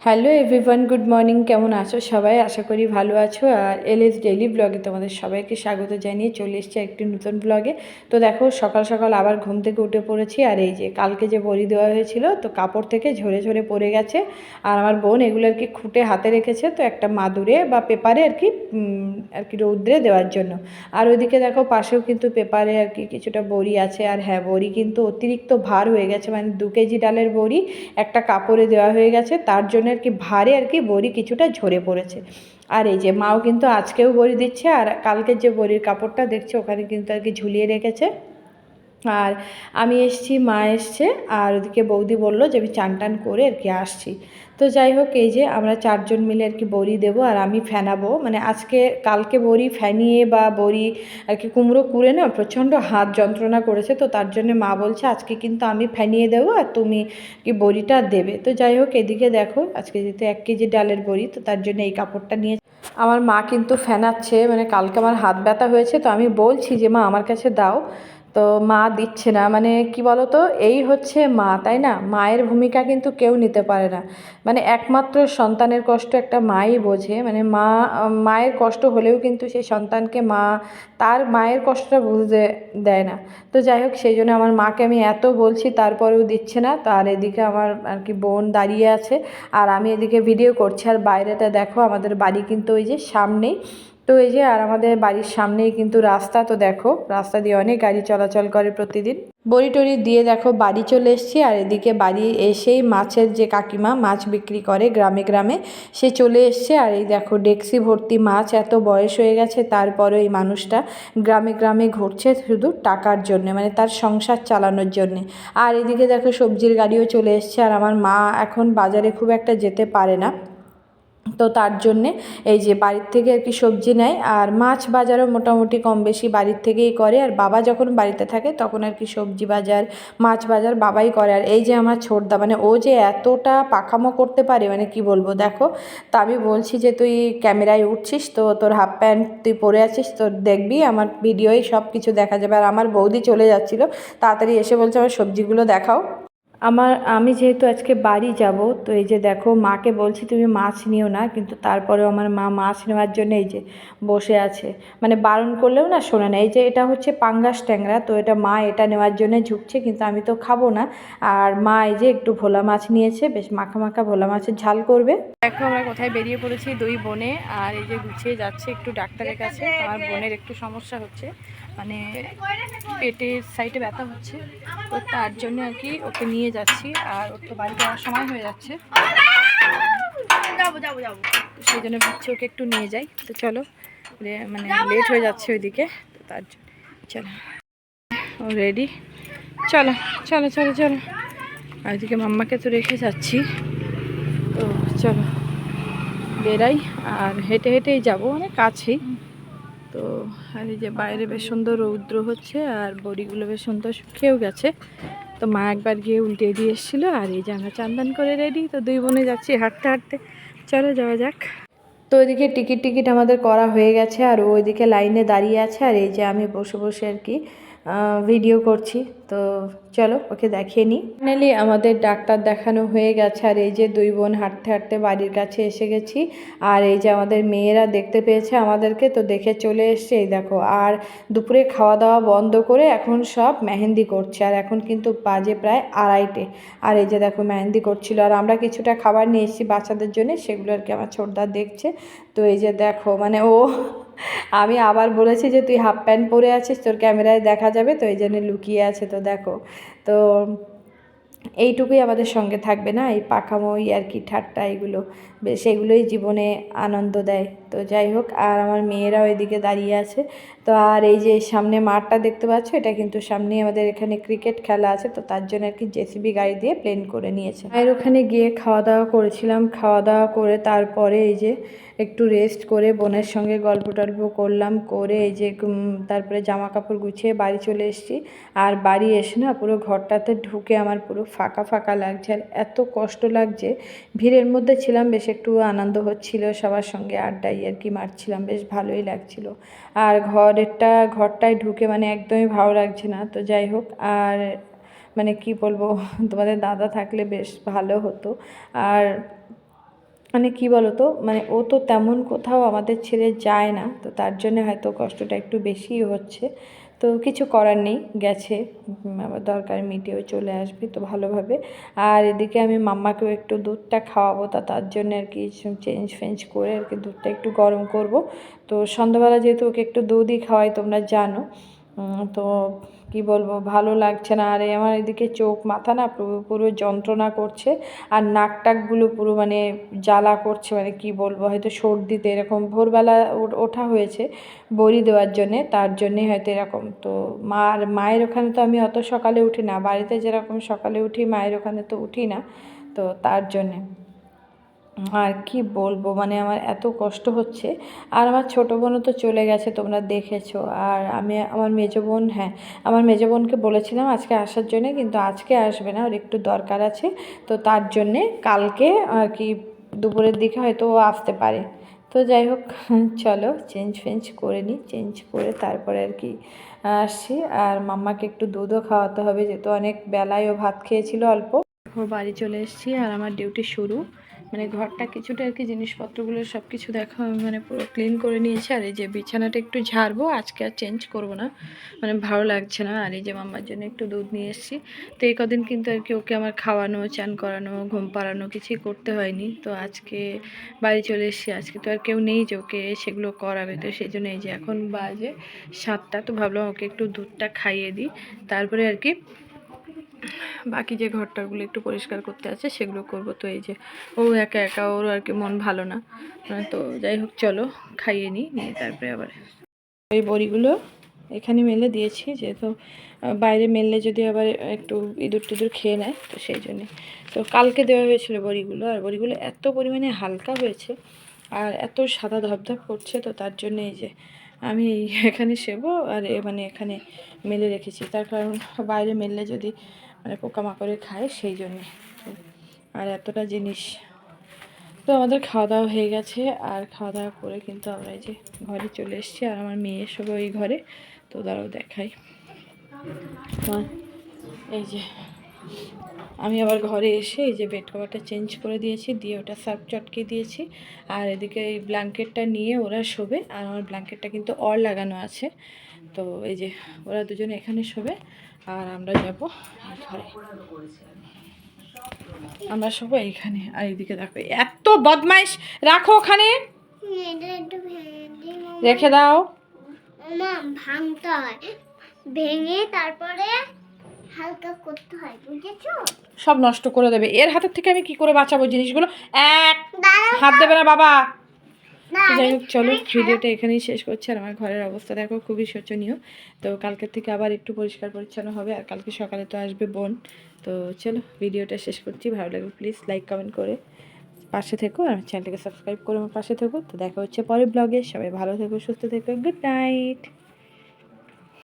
Hello everyone, good morning. কেমন আছো সবাই? আশা করি ভালো আছো। আর এলএস ডেইলি ব্লগে তোমাদের সবাইকে স্বাগত জানিয়ে চলে এসেছি একটি নতুন ব্লগে। তো দেখো, সকাল সকাল আবার ঘুম থেকে উঠে পড়েছি। আর এই যে কালকে যে বড়ি দেওয়া হয়েছিল, তো কাপড় থেকে ঝরে ঝরে পড়ে গেছে। আর আমার বোন এগুলো আর কি খুঁটে হাতে রেখেছে, তো একটা মাদুরে বা পেপারে আর কি রৌদ্রে দেওয়ার জন্য। আর ওইদিকে দেখো পাশেও কিন্তু পেপারে আর কি কিছুটা বড়ি আছে। আর হ্যাঁ, বড়ি কিন্তু অতিরিক্ত ভার হয়ে গেছে, মানে 2 কেজি ডালের বড়ি একটা কাপড়ে দেওয়া হয়ে গেছে, তার জন্য আর কি ভারে আর কি বড়ি কিছুটা ঝরে পড়েছে। আর এই যে মাও কিন্তু আজকেও বড়ি দিচ্ছে, আর কালকের যে বড়ির কাপড়টা দেখছে ওখানে কিন্তু আর কি ঝুলিয়ে রেখেছে। আর আমি এসছি, মা এসছে, আর ওদিকে বৌদি বলল যে আমি চান টান করে আর কি আসছি। তো যাই হোক, এই যে আমরা 4জন মিলে আর কি বড়ি দেবো, আর আমি ফেনাবো। মানে কালকে বড়ি ফেনিয়ে বা বড়ি আর কি কুমড়ো কুড়ে না প্রচণ্ড হাত যন্ত্রণা করেছে, তো তার জন্য মা বলছে আজকে কিন্তু আমি ফেনিয়ে দেবো আর তুমি কি বড়িটা দেবে। তো যাই হোক, এদিকে দেখো আজকে যেহেতু 1 কেজি ডালের বড়ি, তো তার জন্য এই কাপড়টা নিয়ে আমার মা কিন্তু ফেনাচ্ছে। মানে কালকে আমার হাত ব্যথা হয়েছে, তো আমি বলছি যে মা আমার কাছে দাও, তো মা দিচ্ছে না। মানে কি বলো তো, এই হচ্ছে মা, তাই না? মায়ের ভূমিকা কিন্তু কেউ নিতে পারে না। মানে একমাত্র সন্তানের কষ্ট একটা মাই বোঝে। মানে মায়ের কষ্ট হলেও কিন্তু সেই সন্তানকে তার মায়ের কষ্টটা বুঝতে দেয় না। তো যাই হোক, সেই জন্য আমার মাকে আমি এত বলছি, তারপরেও দিচ্ছে না। তো আর এদিকে আমার আর কি বোন দাঁড়িয়ে আছে, আর আমি এদিকে ভিডিও করছি। আর বাইরেটা দেখো, আমাদের বাড়ি কিন্তু ওই যে সামনেই। তো এই যে, আর আমাদের বাড়ির সামনেই কিন্তু রাস্তা। তো দেখো, রাস্তা দিয়ে অনেক গাড়ি চলাচল করে প্রতিদিন। বড়ি টড়ি দিয়ে দেখো বাড়ি চলে এসেছি। আর এদিকে বাড়ি এসেই মাছের যে কাকিমা মাছ বিক্রি করে গ্রামে গ্রামে, সে চলে এসছে। আর এই দেখো ডেকসি ভর্তি মাছ। এত বয়স হয়ে গেছে, তারপরে এই মানুষটা গ্রামে গ্রামে ঘুরছে শুধু টাকার জন্য, মানে তার সংসার চালানোর জন্যে। আর এদিকে দেখো সবজির গাড়িও চলে এসছে। আর আমার মা এখন বাজারে খুব একটা যেতে পারে না, তো তার জন্যে এই যে বাড়ির থেকে আর কি সবজি নেয়। আর মাছ বাজারও মোটামুটি কম বেশি বাড়ির থেকেই করে। আর বাবা যখন বাড়িতে থাকে তখন আর কি সবজি বাজার, মাছ বাজার বাবাই করে। আর এই যে আমার ছোটদা, মানে ও যে এতটা পাখামো করতে পারে, মানে কি বলবো। দেখো, তা আমি বলছি যে তুই ক্যামেরায় উঠছিস, তো তোর হাফ প্যান্ট তুই পরে আছিস, তো দেখবি আমার ভিডিওয় সব কিছু দেখা যাবে। আর আমার বৌদি চলে যাচ্ছিলো, তাড়াতাড়ি এসে বলছে আমার সবজিগুলো দেখাও। আমি যেহেতু আজকে বাড়ি যাব, তো এই যে দেখো মাকে বলছি তুমি মাছ নিও না, কিন্তু তারপরেও আমার মা মাছ নেওয়ার জন্য এই যে বসে আছে। মানে বারণ করলেও না শোনে না। এই যে এটা হচ্ছে পাঙ্গাস ট্যাংরা, তো এটা মা এটা নেওয়ার জন্য ঝুঁকছে, কিন্তু আমি তো খাবো না। আর মা এই যে একটু ভোলা মাছ নিয়েছে, বেশ মাখা মাখা ভোলা মাছের ঝাল করবে। দেখো আমরা কোথায় বেরিয়ে পড়েছি, দুই বোনে। আর এই যে গুছিয়ে যাচ্ছে একটু ডাক্তারের কাছে। আমার বোনের একটু সমস্যা হচ্ছে, মানে পেটের সাইডে ব্যথা হচ্ছে, তো তার জন্য আর কি ওকে নিয়ে যাচ্ছি। আর ওর তো বাড়ি যাওয়ার সময় হয়ে যাচ্ছে, সেই জন্য ভাবছি ওকে একটু নিয়ে যাই। তো চলো, মানে লেট হয়ে যাচ্ছে ওইদিকে, তো তার জন্য চলো। ও রেডি, চলো চলো চলো চলো। আর ওইদিকে মাম্মাকে তো রেখে যাচ্ছি, তো চলো বেরাই। আর হেঁটে হেঁটেই যাবো, মানে কাছেই তো। আর এই যে বাইরে বেশ সুন্দর রৌদ্র হচ্ছে, আর বড়িগুলো বেশ সুন্দর শুকিয়েও গেছে। তো মা একবার গিয়ে উল্টে দিয়ে এসেছিলো। আর এই যে আমরা চান করে রেডি, তো দুই বোনে যাচ্ছি হাঁটতে হাঁটতে। চলো যাওয়া যাক। তো ওইদিকে টিকিট আমাদের করা হয়ে গেছে, আর ওইদিকে লাইনে দাঁড়িয়ে আছে। আর এই যে আমি বসে বসে আর কি ভিডিও করছি। তো চলো ওকে দেখিয়ে নিই। ফাইনালি আমাদের ডাক্তার দেখানো হয়ে গেছে। আর এই যে দুই বোন হাঁটতে হাঁটতে বাড়ির কাছে এসে গেছি। আর এই যে আমাদের মেয়েরা দেখতে পেয়েছে আমাদেরকে, তো দেখে চলে এসছে। এই দেখো, আর দুপুরে খাওয়া দাওয়া বন্ধ করে এখন সব মেহেন্দি করছে। আর এখন কিন্তু বাজে প্রায় 2:30। আর এই যে দেখো মেহেন্দি করছিল। আর আমরা কিছুটা খাবার নিয়ে এসেছি বাচ্চাদের জন্য, সেগুলো আর কি আমার ছোটদা দেখছে। তো এই যে দেখো, মানে আমি আবার বলেছি যে তুই হাফ প্যান্ট পরে আছিস, তোর ক্যামেরায় দেখা যাবে, তো এই জন্য লুকিয়ে আছে। তো দেখো, তো এইটুকুই আমাদের সঙ্গে থাকবে না, এই পাখামোই আর কি ঠাট্টা, এগুলো বেশ এগুলোই জীবনে আনন্দ দেয়। তো যাই হোক, আর আমার মেয়েরাও এদিকে দাঁড়িয়ে আছে। তো আর এই যে সামনে মাঠটা দেখতে পাচ্ছ, এটা কিন্তু সামনে আমাদের এখানে ক্রিকেট খেলা আছে, তো তার জন্য আর কি জেসিবি গাড়ি দিয়ে প্লেন করে নিয়েছে। আর ওখানে গিয়ে খাওয়া দাওয়া করেছিলাম, খাওয়া দাওয়া করে তারপরে এই যে একটু রেস্ট করে বোনের সঙ্গে গল্প টল্প করলাম, করে এই যে তারপরে জামা কাপড় গুছিয়ে বাড়ি চলে এসেছি। আর বাড়ি এসে না পুরো ঘরটাতে ঢুকে আমার পুরো ফাঁকা ফাঁকা লাগছে, আর এত কষ্ট লাগছে। ভিড়ের মধ্যে ছিলাম, বেশ একটু আনন্দ হচ্ছিল, সবার সঙ্গে আড্ডাই আর কি মারছিলাম, বেশ ভালোই লাগছিল। আর ঘরটায় ঢুকে মানে একদমই ভালো লাগছে না। তো যাই হোক, আর মানে কি বলবো, তোমাদের দাদা থাকলে বেশ ভালো হতো। আর মানে কি বলো তো, মানে ও তো তেমন কোথাও আমাদের ছেড়ে যায় না, তো তার জন্য হয়তো কষ্টটা একটু বেশিই হচ্ছে। তো কিছু করার নেই, গেছে, আবার দরকার মিটিয়েও চলে আসবে তো ভালোভাবে। আর এদিকে আমি মাম্মাকেও একটু দুধটা খাওয়াবো, তা তার জন্য আর কি চেঞ্জ ফেঞ্জ করে আর কি দুধটা একটু গরম করব। তো সন্ধ্যাবেলা যেহেতু ওকে একটু দুধই খাওয়াই, তোমরা জানো। তো কি বলবো, ভালো লাগছে না। আর আমার এদিকে চোখ মাথা না পুরো পুরো যন্ত্রণা করছে, আর নাক টাকগুলো পুরো মানে জ্বালা করছে, মানে কি বলবো, হয়তো সর্দিতে এরকম। ভোরবেলা ওঠা হয়েছে বড়ি দেওয়ার জন্যে, তার জন্যে হয়তো এরকম। তো মায়ের ওখানে তো আমি অত সকালে উঠি না, বাড়িতে যেরকম সকালে উঠি মায়ের ওখানে তো উঠি না, তো তার জন্যে। আর কি বলবো, মানে আমার এত কষ্ট হচ্ছে। আর আমার ছোটো বোনও তো চলে গেছে, তোমরা দেখেছো। আর আমার মেজো বোন, হ্যাঁ, আমার মেজো বোনকে বলেছিলাম আজকে আসার জন্যে, কিন্তু আজকে আসবে না, ওর একটু দরকার আছে। তো তার জন্যে কালকে আর কি দুপুরের দিকে হয়তো ও আসতে পারে। তো যাই হোক, চলো চেঞ্জ ফেঞ্জ করে নিই, চেঞ্জ করে তারপরে আর কি আসছি। আর মাম্মাকে একটু দুধও খাওয়াতে হবে, যেহেতু অনেক বেলায় ও ভাত খেয়েছিল অল্প। ও বাড়ি চলে এসেছি আর আমার ডিউটি শুরু। মানে ঘরটা কিছুটা আর কি জিনিসপত্রগুলো সব কিছু দেখা মানে পুরো ক্লিন করে নিয়েছি। আর এই যে বিছানাটা একটু ঝাড়বো, আজকে আর চেঞ্জ করব না, মানে ভালো লাগছে না। আর এই যে মাম্মার জন্য একটু দুধ নিয়ে এসেছি। তো এই কদিন কিন্তু আর কি ওকে আমার খাওয়ানো, চান করানো, ঘুম পাড়ানো কিছুই করতে হয়নি। তো আজকে বাড়ি চলে এসেছি, আজকে তো আর কেউ নেই যে ওকে সেগুলো করাবে। তো সেই জন্য এই যে এখন বাজে 7টা, তো ভাবলাম ওকে একটু দুধটা খাইয়ে দিই, তারপরে আর কি বাকি যে ঘরটাগুলো একটু পরিষ্কার করতে আছে সেগুলো করব। তো এই যে ও একা একা, ওর আর কি মন ভালো না। তো যাই হোক, চলো খাইয়ে নিয়ে তারপরে আবার এই বড়িগুলো এখানে মেলে দিয়েছি, যেহেতু বাইরে মেললে যদি আবার একটু ইঁদুর টিঁদুর খেয়ে নেয়, তো সেই জন্যে। তো কালকে দেওয়া হয়েছিল বড়িগুলো, আর বড়িগুলো এত পরিমাণে হালকা হয়েছে আর এত সাদা ধপধপ করছে, তো তার জন্য এই যে আমি এখানে সেবো আর মানে এখানে মেলে রেখেছি, তার কারণ বাইরে মেললে যদি মানে পোকামাকড়ে খায়, সেই জন্যে। আর এতটা জিনিস। তো আমাদের খাওয়া দাওয়া হয়ে গেছে, আর খাওয়া দাওয়া করে কিন্তু আমরা এই যে ঘরে চলে এসেছি, আর আমার মেয়ে সবাই ওই ঘরে। তো দাঁড়াও দেখাই। এই যে আমি আবার ঘরে এসে এই যে বেড কভারটা চেঞ্জ করে দিয়েছি, দিয়ে ওটা সার্ফ চটকে দিয়েছি। আর এদিকে এই ব্ল্যাঙ্কেটটা নিয়ে ওরা শোবে, আর আমার ব্ল্যাঙ্কেটটা কিন্তু লাগানো আছে। তো এই যে ওরা দুজনে এখানে শোবে, আর আমরা যাব ঘরে, আমরা সব এইখানে। আর এইদিকে দেখো এত বদমাইশ, রাখো ওখানে, রেখে দাও। ভাঙতে হয়, ভেঙে তারপরে হালকা করতে হয়, বুঝেছো? সব নষ্ট করে দেবে, এর হাতের থেকে আমি কি করে বাঁচাবো জিনিসগুলো? এক হাত দেবে না বাবা। যাই হোক, চলো ভিডিওটা এখানেই শেষ করছি। আর আমার ঘরের অবস্থা দেখো, খুবই শোচনীয়। তো কালকের থেকে আবার একটু পরিষ্কার পরিচ্ছন্ন হবে, আর কালকে সকালে তো আসবে বোন। তো চলো ভিডিওটা শেষ করছি, ভালো লাগবে প্লিজ লাইক কমেন্ট করে পাশে থেকো, আর আমার চ্যানেলটাকে সাবস্ক্রাইব করে আমার পাশে থেকো। তো দেখা হচ্ছে পরের ব্লগে, সবাই ভালো থেকো, সুস্থ থেকো, গুড নাইট।